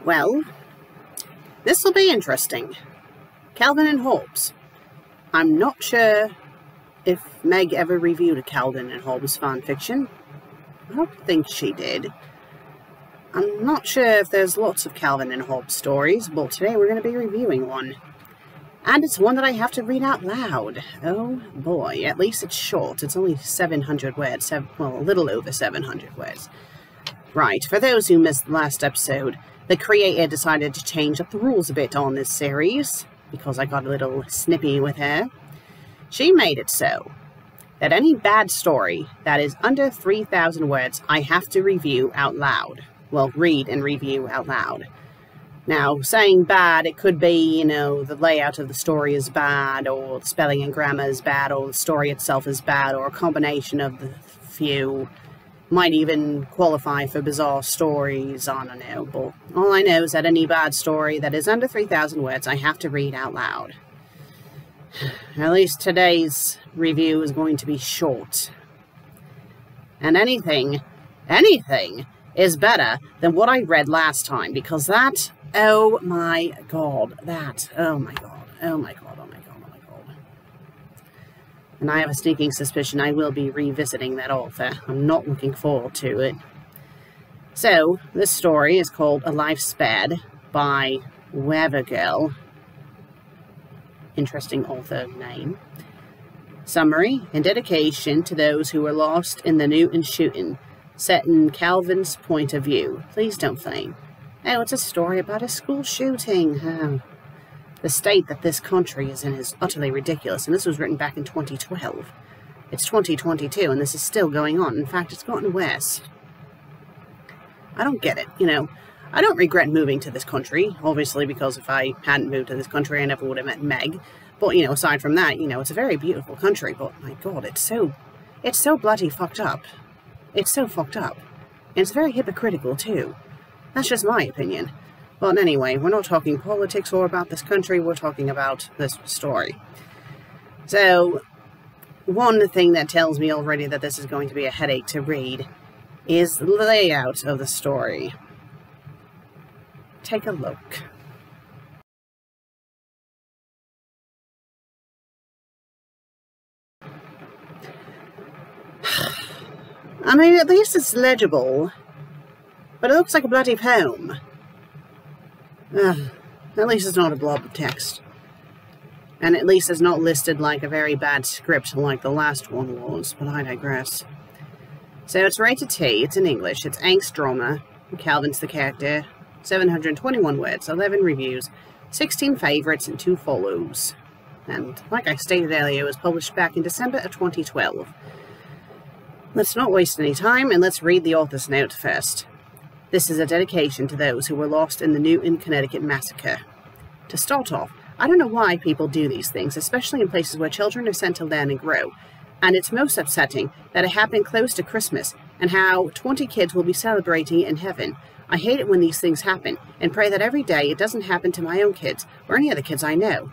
Well, this will be interesting. Calvin and Hobbes. I'm not sure if Meg ever reviewed a Calvin and Hobbes fan fiction. I don't think she did. I'm not sure if there's lots of Calvin and Hobbes stories, but today we're going to be reviewing one. And it's one that I have to read out loud. Oh boy, at least it's short. It's only 700 words, well, a little over 700 words. Right, for those who missed the last episode, the creator decided to change up the rules a bit on this series, because I got a little snippy with her. She made it so that any bad story that is under 3,000 words, I have to review out loud. Well, read and review out loud. Now, saying bad, it could be, you know, the layout of the story is bad, or the spelling and grammar is bad, or the story itself is bad, or a combination of the few. Might even qualify for bizarre stories, I don't know, but all I know is that any bad story that is under 3,000 words, I have to read out loud. At least today's review is going to be short. And anything is better than what I read last time, because that, oh my god, oh my god, oh my god, oh my god, oh my god. And I have a sneaking suspicion I will be revisiting that author. I'm not looking forward to it. So, this story is called A Life Spared by Weavergirl. Interesting author name. Summary: in dedication to those who were lost in the Newton shooting, set in Calvin's point of view. Please don't faint. Oh, it's a story about a school shooting. The state that this country is in is utterly ridiculous, and this was written back in 2012. It's 2022, and this is still going on. In fact, it's gotten worse. I don't get it, you know. I don't regret moving to this country, obviously, because if I hadn't moved to this country, I never would have met Meg. But, you know, aside from that, you know, it's a very beautiful country, but my god, it's so bloody fucked up. It's so fucked up. And it's very hypocritical, too. That's just my opinion. But anyway, we're not talking politics or about this country, we're talking about this story. So, one thing that tells me already that this is going to be a headache to read is the layout of the story. Take a look. I mean, at least it's legible, but it looks like a bloody poem. At least it's not a blob of text. And at least it's not listed like a very bad script like the last one was, but I digress. So it's rated T, it's in English, it's angst drama, Calvin's the character, 721 words, 11 reviews, 16 favourites, and 2 follows. And like I stated earlier, it was published back in December of 2012. Let's not waste any time, and let's read the author's note first. This is a dedication to those who were lost in the Newton, Connecticut massacre. To start off, I don't know why people do these things, especially in places where children are sent to learn and grow. And it's most upsetting that it happened close to Christmas, and how 20 kids will be celebrating it in heaven. I hate it when these things happen, and pray that every day it doesn't happen to my own kids, or any other kids I know.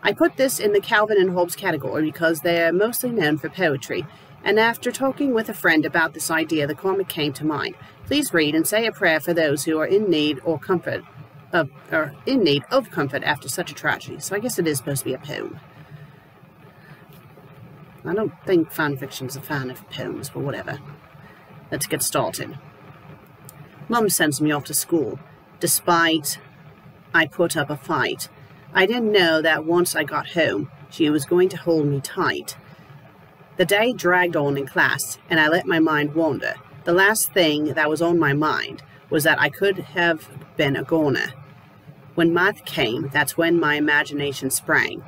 I put this in the Calvin and Hobbes category because they are mostly known for poetry, and after talking with a friend about this idea, the comic came to mind. Please read and say a prayer for those who are in need of comfort after such a tragedy. So I guess it is supposed to be a poem. I don't think fanfiction's a fan of poems, but whatever. Let's get started. Mum sends me off to school, despite I put up a fight. I didn't know that once I got home, she was going to hold me tight. The day dragged on in class, and I let my mind wander. The last thing that was on my mind was that I could have been a goner. When math came, that's when my imagination sprang,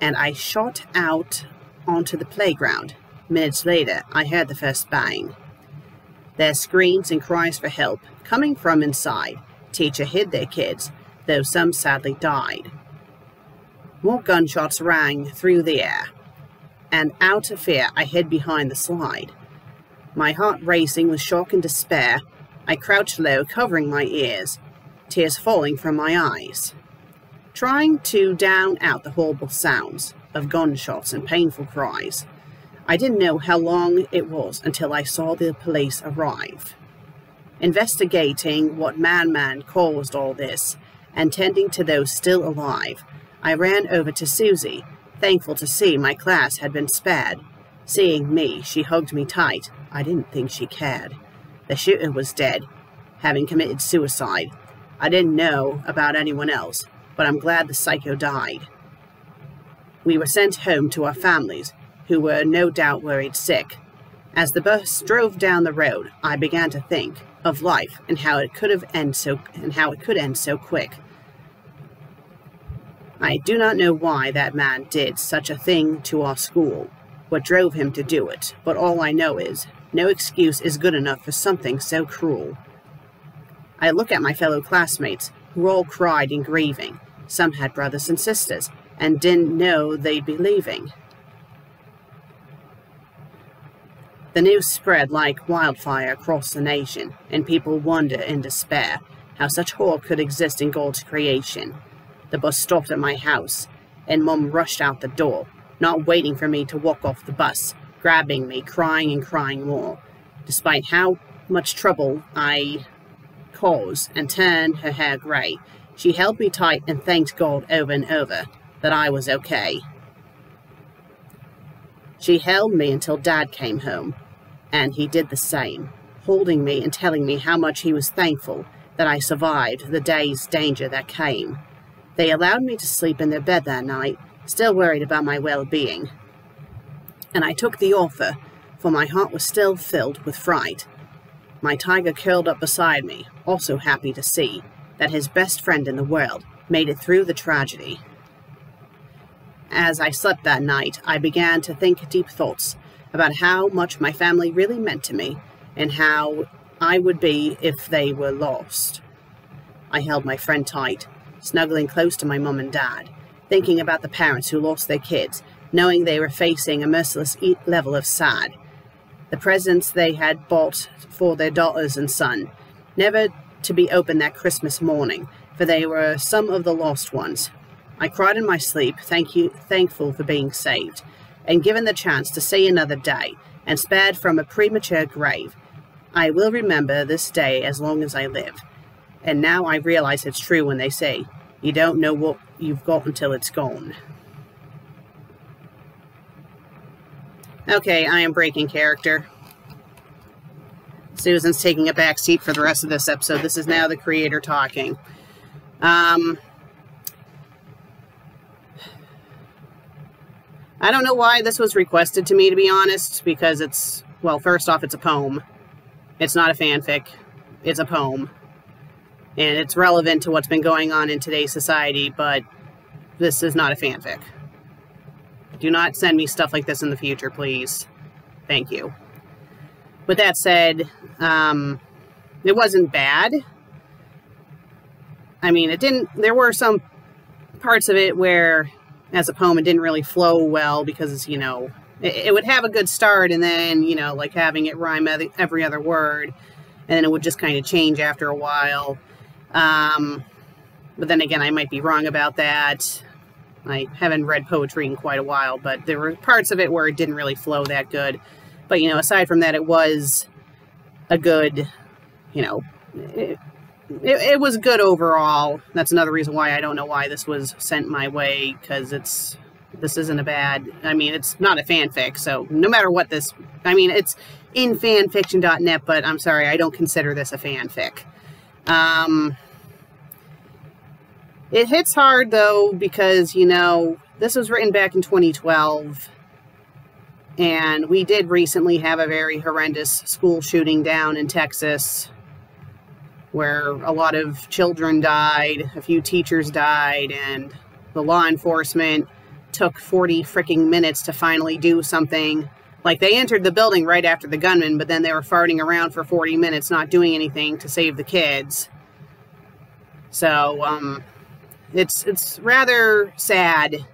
and I shot out onto the playground. Minutes later, I heard the first bang. Their screams and cries for help, coming from inside. Teacher hid their kids, though some sadly died. More gunshots rang through the air, and out of fear, I hid behind the slide. My heart racing with shock and despair, I crouched low, covering my ears, tears falling from my eyes, trying to drown out the horrible sounds of gunshots and painful cries. I didn't know how long it was until I saw the police arrive. Investigating what madman caused all this, and tending to those still alive, I ran over to Susie, thankful to see my class had been spared. Seeing me, she hugged me tight. I didn't think she cared. The shooter was dead, having committed suicide. I didn't know about anyone else, but I'm glad the psycho died. We were sent home to our families, who were no doubt worried sick. As the bus drove down the road, I began to think of life and how it could end so quick. I do not know why that man did such a thing to our school, what drove him to do it, but all I know is, no excuse is good enough for something so cruel. I look at my fellow classmates, who all cried in grieving. Some had brothers and sisters, and didn't know they'd be leaving. The news spread like wildfire across the nation, and people wonder in despair how such horror could exist in God's creation. The bus stopped at my house, and Mum rushed out the door, not waiting for me to walk off the bus, grabbing me, crying and crying more. Despite how much trouble I caused and turned her hair grey, she held me tight and thanked God over and over that I was okay. She held me until Dad came home, and he did the same, holding me and telling me how much he was thankful that I survived the day's danger that came. They allowed me to sleep in their bed that night, still worried about my well-being. And I took the offer, for my heart was still filled with fright. My tiger curled up beside me, also happy to see that his best friend in the world made it through the tragedy. As I slept that night, I began to think deep thoughts about how much my family really meant to me and how I would be if they were lost. I held my friend tight, snuggling close to my mum and dad, thinking about the parents who lost their kids, knowing they were facing a merciless level of sad. The presents they had bought for their daughters and son, never to be opened that Christmas morning, for they were some of the lost ones. I cried in my sleep, thankful for being saved, and given the chance to see another day, and spared from a premature grave. I will remember this day as long as I live. And now I realize it's true when they say, you don't know what you've got until it's gone. Okay, I am breaking character. Susan's taking a back seat for the rest of this episode. This is now the creator talking. I don't know why this was requested to me, to be honest, because it's, well, first off, it's a poem. It's not a fanfic. It's a poem. And it's relevant to what's been going on in today's society, but this is not a fanfic. Do not send me stuff like this in the future, please. Thank you. With that said, it wasn't bad. I mean, there were some parts of it where, as a poem, it didn't really flow well because, you know, it would have a good start and then, you know, like having it rhyme every other word, and then it would just kind of change after a while. But then again, I might be wrong about that. I haven't read poetry in quite a while, but there were parts of it where it didn't really flow that good. But, you know, aside from that, it was a good, you know, it was good overall. That's another reason why I don't know why this was sent my way, because this isn't a bad, I mean, it's not a fanfic, so no matter what this, I mean, it's in fanfiction.net, but I'm sorry, I don't consider this a fanfic. It hits hard, though, because, you know, this was written back in 2012, and we did recently have a very horrendous school shooting down in Texas, where a lot of children died, a few teachers died, and the law enforcement took 40 freaking minutes to finally do something. Like, they entered the building right after the gunman, but then they were farting around for 40 minutes not doing anything to save the kids. So, it's rather sad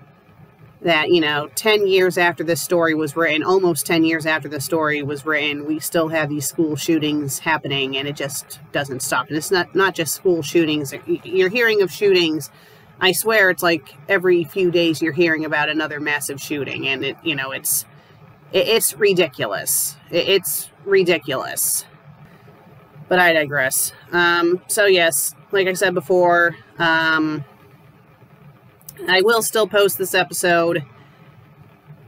that, you know, 10 years after this story was written, almost 10 years after the story was written, we still have these school shootings happening, and it just doesn't stop. And it's not just school shootings. You're hearing of shootings. I swear it's like every few days you're hearing about another massive shooting, and it, you know, it's ridiculous. It's ridiculous. But I digress. So yes, like I said before, I will still post this episode,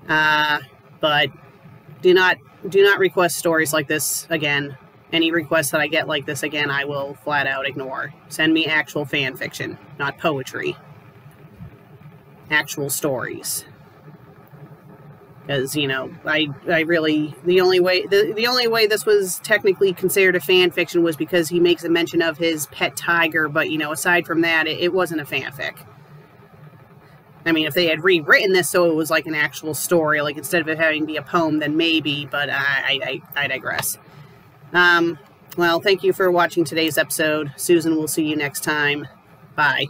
but do not request stories like this again. Any requests that I get like this again, I will flat out ignore. Send me actual fan fiction, not poetry. Actual stories. Because, you know, I really, the only way this was technically considered a fan fiction was because he makes a mention of his pet tiger, but, you know, aside from that, it wasn't a fanfic. I mean, if they had rewritten this so it was like an actual story, like instead of it having to be a poem, then maybe, but I digress. Well, thank you for watching today's episode. Susan will see you next time. Bye.